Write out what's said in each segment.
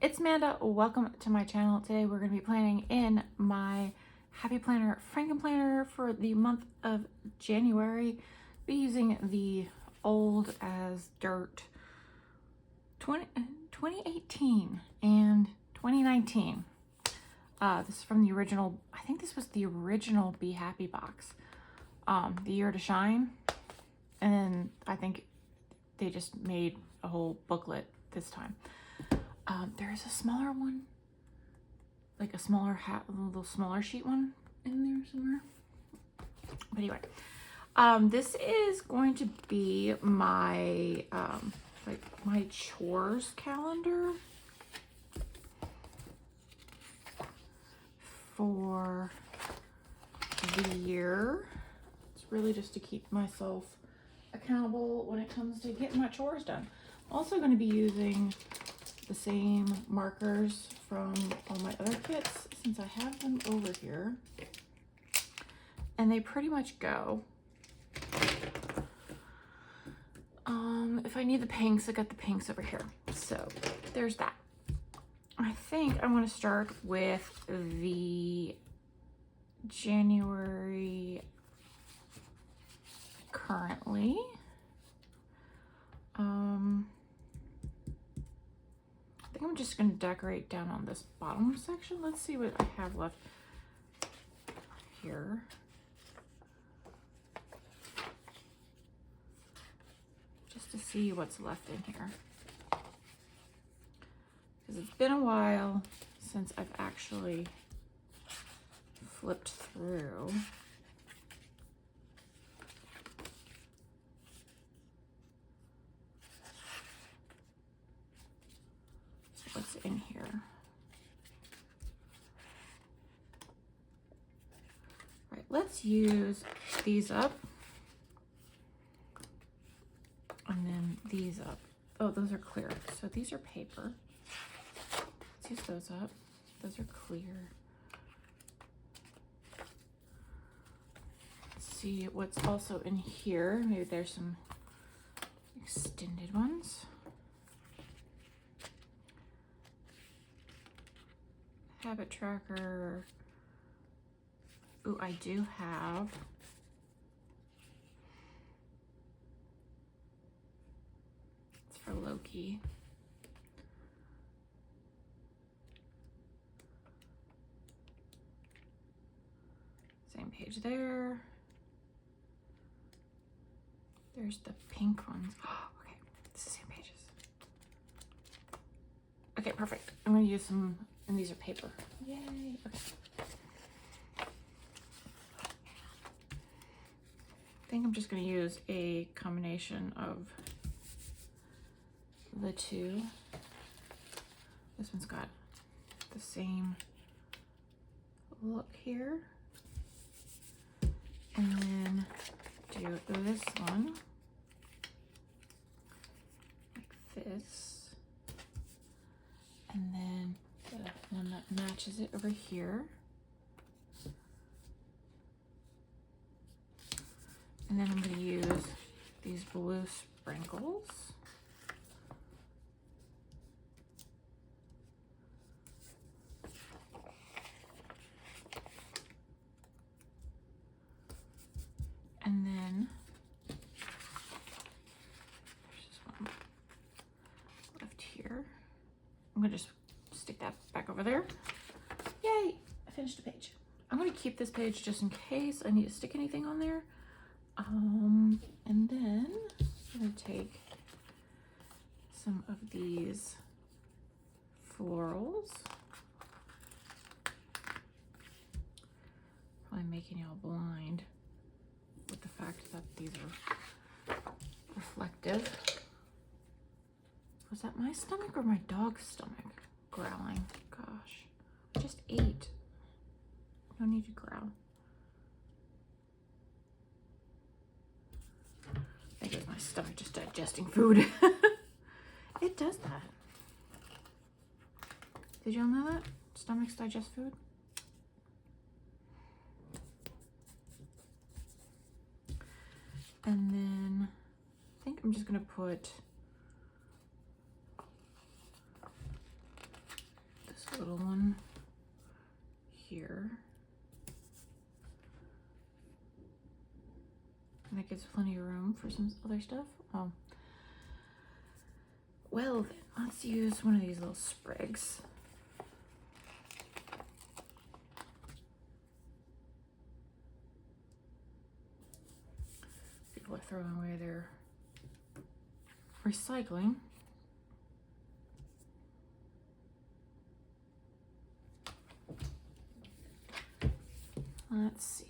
it's Manda. Welcome to my channel. Today we're going to be planning in my Happy Planner Franken Planner for the month of January. Be using the old as dirt 2018 and 2019. This is from the original, I think this was the original Be Happy box. The Year to Shine. And then I think they just made a whole booklet this time. There's a smaller one, like a little smaller sheet one in there somewhere. But anyway, this is going to be my like my chores calendar for the year. It's really just to keep myself accountable when it comes to getting my chores done. I'm also going to be using the same markers from all my other kits since I have them over here, and they pretty much go. If I need the pinks, I got the pinks over here, so there's that. I think I want to start with the January currently. I think I'm just going to decorate down on this bottom section. Let's see what I have left here. Just to see what's left in here. Because it's been a while since I've actually flipped through. What's in here? Right, let's use these up. And then these up. Oh, those are clear. So these are paper. Let's use those up. Those are clear. Let's see what's also in here. Maybe there's some extended ones. Habit tracker. Ooh, I do have it's for Loki. Same page there. There's the pink ones. Okay, it's the same pages. Okay, perfect. I'm gonna use some. And these are paper. Yay. Okay. I think I'm just going to use a combination of the two. This one's got the same look here. And then do this one like this. And then the one that matches it over here. And then I'm going to use these blue sprinkles. And then there's just one left here. I'm going to just stick that back over there. Yay, I finished a page. I'm going to keep this page just in case I need to stick anything on there. And then I'm going to take some of these florals. Probably making y'all blind with the fact that these are reflective. Was that my stomach or my dog's stomach growling? Gosh, I just ate. No need to growl. I think it was my stomach just digesting food. It does that. Did y'all know that? Stomachs digest food? And then I think I'm just gonna put little one here. And that gives plenty of room for some other stuff. Oh. Well, then, let's use one of these little sprigs. People are throwing away their recycling. Let's see.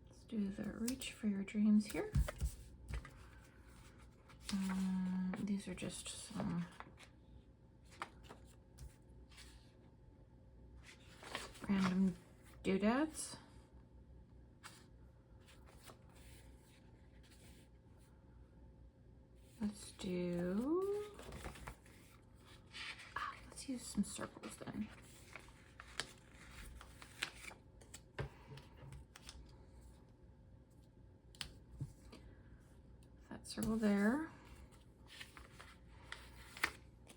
Let's do the reach for your dreams here. These are just some random doodads. Let's use some circles then. That circle there.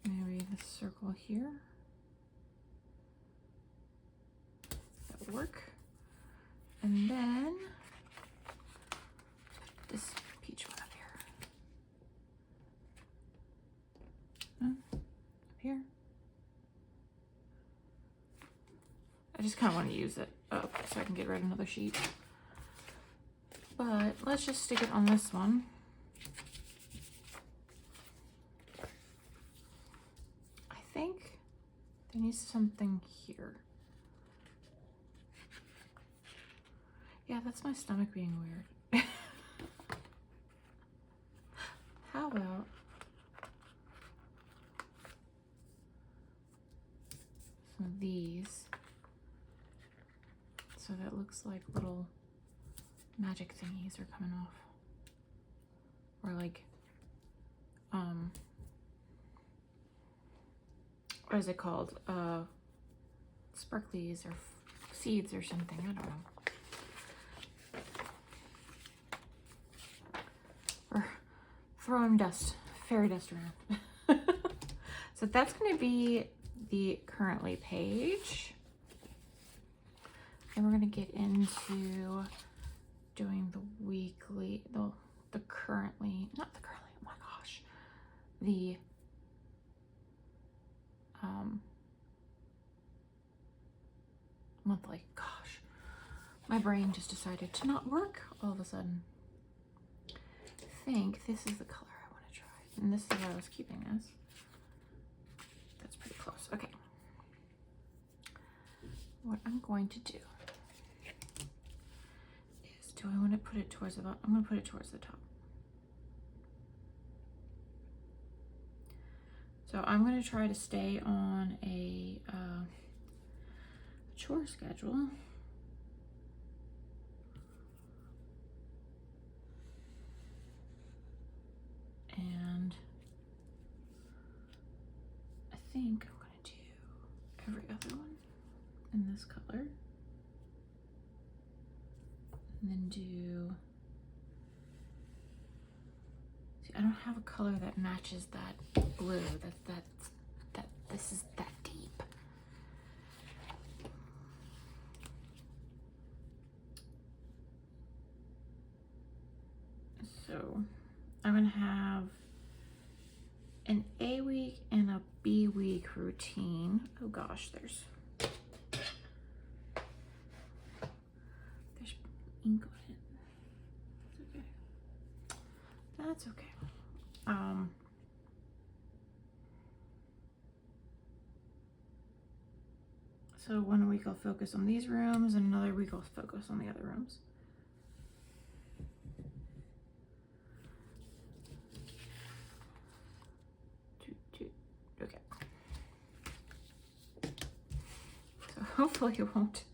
Maybe this circle here. That would work. And then this peach one up here. Up here. I just kind of want to use it up so I can get rid of another sheet. But let's just stick it on this one. I think there needs something here. Yeah, that's my stomach being weird. How about some of these? So that looks like little magic thingies are coming off. Or like, what is it called? Sparklies or seeds or something, I don't know. Or throwing dust, fairy dust around. So that's gonna be the currently page. And we're gonna get into doing the weekly, the currently, not the currently, oh my gosh, the monthly. Gosh, my brain just decided to not work all of a sudden. I think this is the color I want to try, and this is why I was keeping this. That's pretty close. Okay, what I'm going to do is, do I want to put it towards the bottom? I'm going to put it towards the top. So I'm going to try to stay on a chore schedule. And I think I'm going to do every other one in this color. And then do, see, I don't have a color that matches that blue. This is that deep. So I'm gonna have an A week and a B week routine. Oh gosh, there's ink on it. It's okay. That's okay. So 1 week I'll focus on these rooms, and another week I'll focus on the other rooms. Okay. So hopefully it won't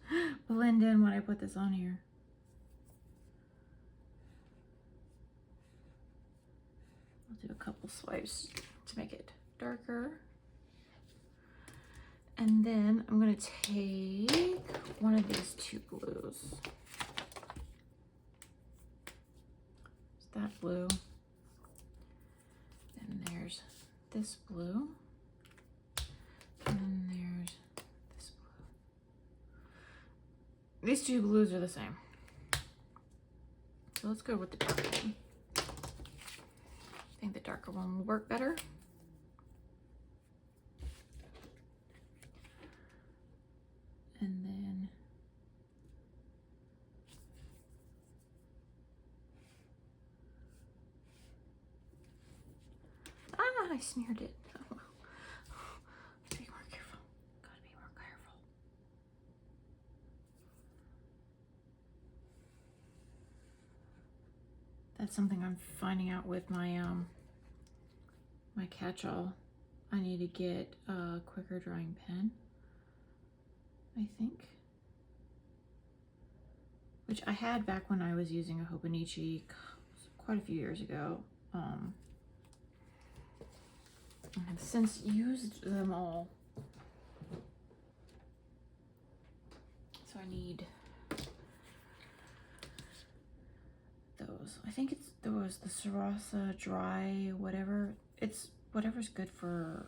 blend in when I put this on here. I'll do a couple swipes to make it darker. And then I'm gonna take one of these two blues. It's that blue. And there's this blue. And then there's this blue. These two blues are the same. So let's go with the darker one. I think the darker one will work better. And then I smeared it. Oh, well. Be more careful. Gotta be more careful. That's something I'm finding out with my my catch-all. I need to get a quicker drying pen, I think, which I had back when I was using a Hobonichi quite a few years ago. I have since used them all, so I need those. I think there was the Sarasa Dry whatever. It's whatever's good for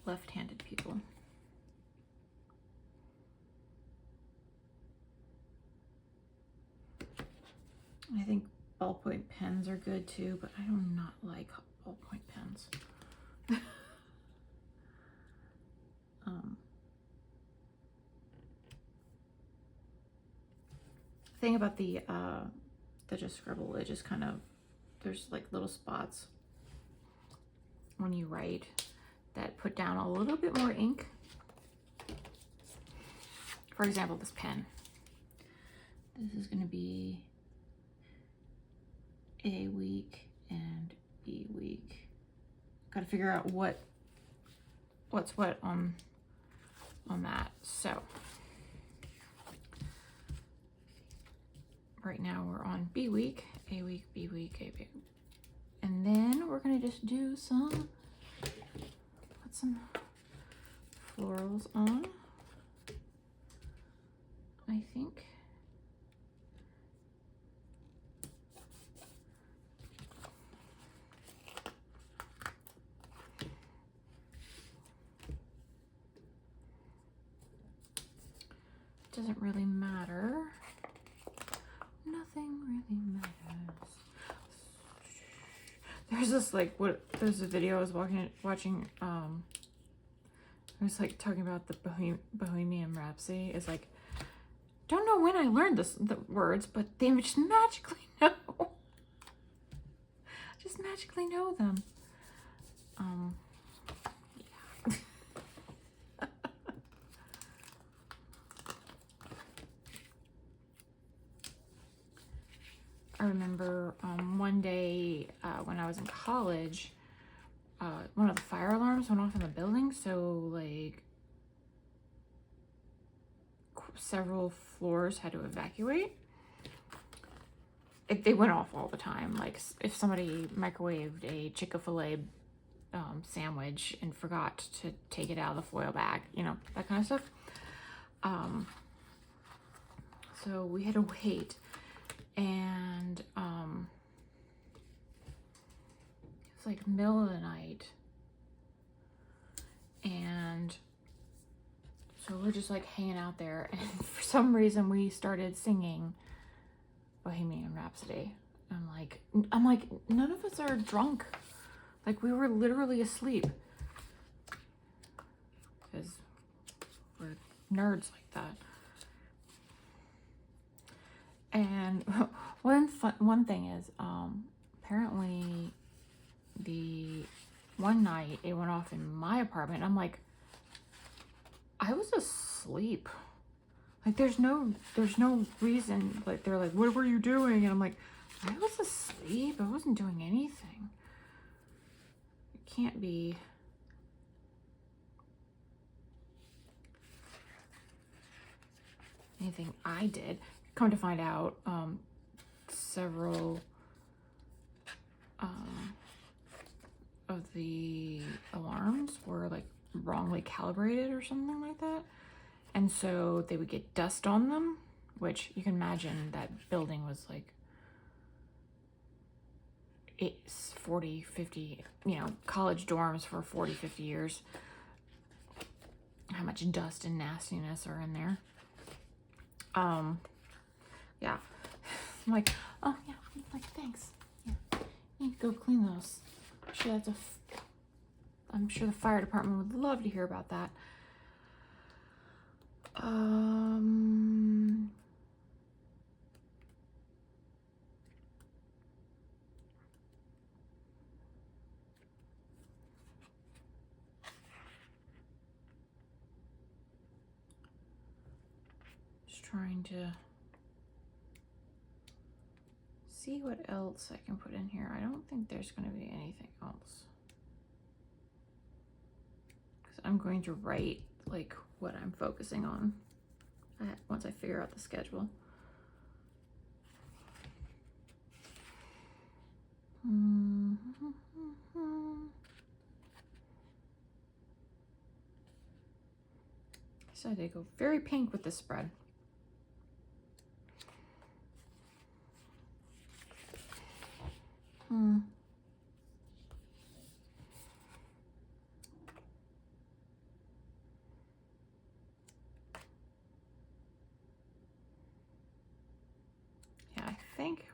left-handed people. I think ballpoint pens are good too, but I do not like ballpoint pens. Thing about the just scribble, it just kind of, there's like little spots when you write that put down a little bit more ink. For example, this pen. This is going to be A week and B week. Got to figure out what's what on that. So right now we're on B week, A week, B week, A week. And then we're gonna just do put some florals on, I think. Doesn't really matter. Nothing really matters. There's this there's a video I was watching. I was like talking about the Bohemian Rhapsody. It's like, don't know when I learned the words, but they just magically know. Just magically know them. Yeah. I remember one day when I was in college, one of the fire alarms went off in the building, so like several floors had to evacuate. They went off all the time. Like if somebody microwaved a Chick-fil-A sandwich and forgot to take it out of the foil bag, you know, that kind of stuff. So we had to wait. And it's like middle of the night, and so we're just like hanging out there, and for some reason we started singing Bohemian Rhapsody. I'm like none of us are drunk, like we were literally asleep because we're nerds like that. And one thing is, apparently the one night it went off in my apartment. I'm like, I was asleep. Like there's no reason. Like they're like, what were you doing? And I'm like, I was asleep. I wasn't doing anything. It can't be. Anything I did. Come to find out, several of the alarms dorms were like wrongly calibrated or something like that. And so they would get dust on them, which you can imagine that building was like, it's 40, 50, college dorms for 40, 50 years. How much dust and nastiness are in there. Yeah. I'm like, oh yeah, like, thanks. Yeah. You need to go clean those. I'm sure the fire department would love to hear about that. Just trying to see what else I can put in here. I don't think there's going to be anything else, because I'm going to write like what I'm focusing on once I figure out the schedule. So I did go very pink with this spread. Yeah, I think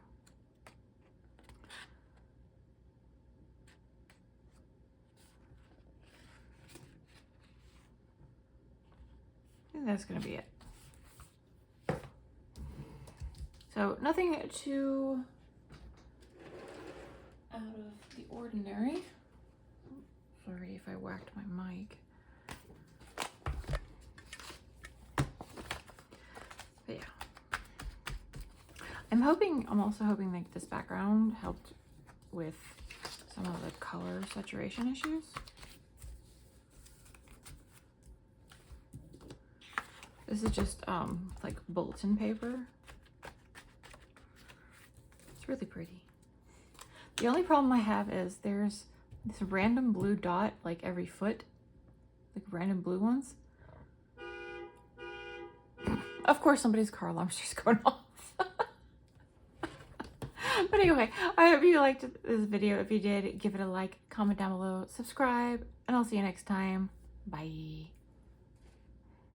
that's gonna be it. So nothing too out of the ordinary. Sorry if I whacked my mic. But yeah. I'm also hoping that this background helped with some of the color saturation issues. This is just like bulletin paper. It's really pretty. The only problem I have is there's this random blue dot like every foot, like random blue ones. Of course, somebody's car alarm's just going off. But anyway, I hope you liked this video. If you did, give it a like, comment down below, subscribe, and I'll see you next time. Bye.